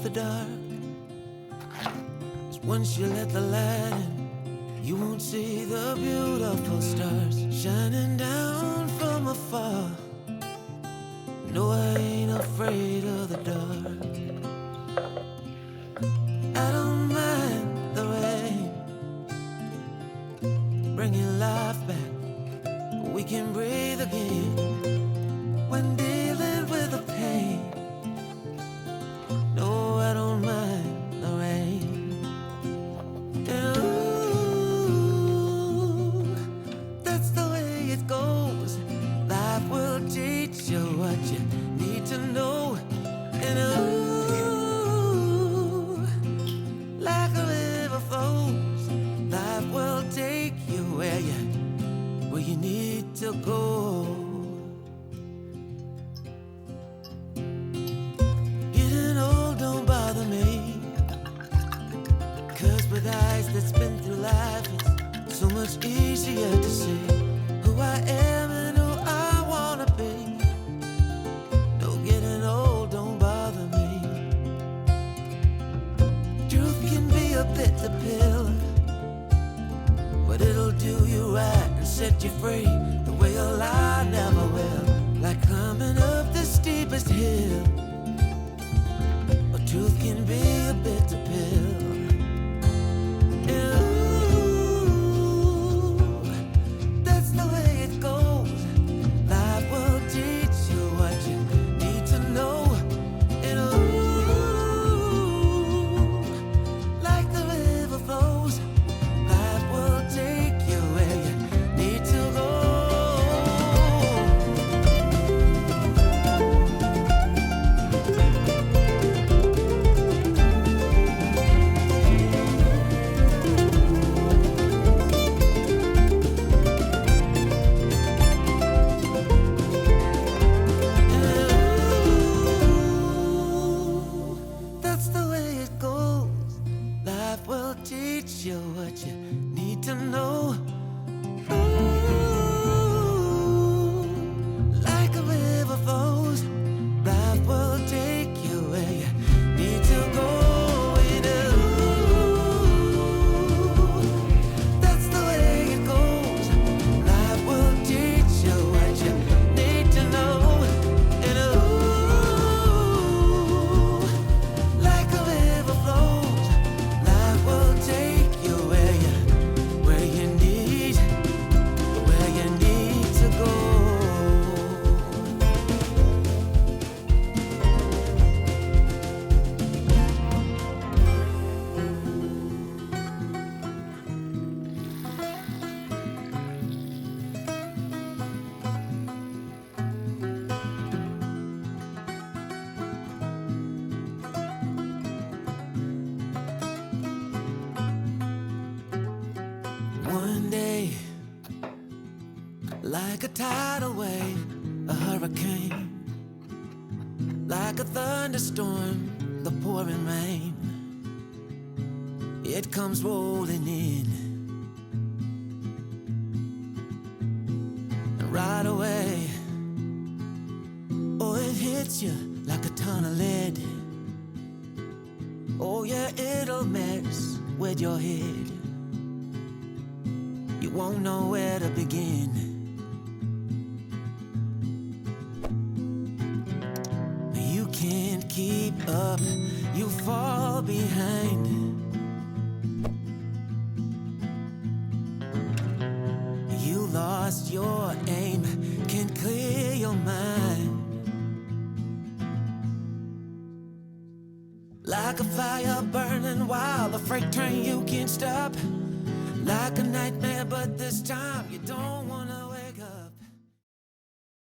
the dark. 'Cause once you let the light in, you won't see the beautiful stars shining down from afar. No, I ain't afraid of the dark. I don't mind the rain, bringing life back. We can breathe again when dealing with the pain. No, I don't mind the rain. And ooh, that's the way it goes. Life will teach you what you need to know. And ooh, like a river flows, life will take you where you need to go. Getting old don't bother me, 'cause with eyes that's been through life, it's so much easier to see who I am and who I wanna be. No, getting old don't bother me. Truth can be a bitter pill, but it'll do you right and set you free the way a lie never will. Like climbing up the steepest hill, but truth can be a bitter pill. And ooh, that's the way it goes. Life will teach you what you need to know. And ooh, like the river flows, life will take you where you need to go. That's the way it goes. Life will teach you what you need to know. Ooh, like a river flows, life will take you where you need to go. And ooh, that's the way it goes. Life will teach you what you need to know. And ooh, like a river flows, life will take you where you need to go. One day, like a tidal wave, a hurricane, like a thunderstorm, the pouring rain, it comes rolling in. And right away, oh, it hits you like a ton of lead. Oh yeah, it'll mess with your head. You won't know where to begin. You can't keep up, you fall behind. You lost your aim, can't clear your mind. Like a fire burning wild, a freight train you can't stop. Like a nightmare, but this time you don't wanna wake up.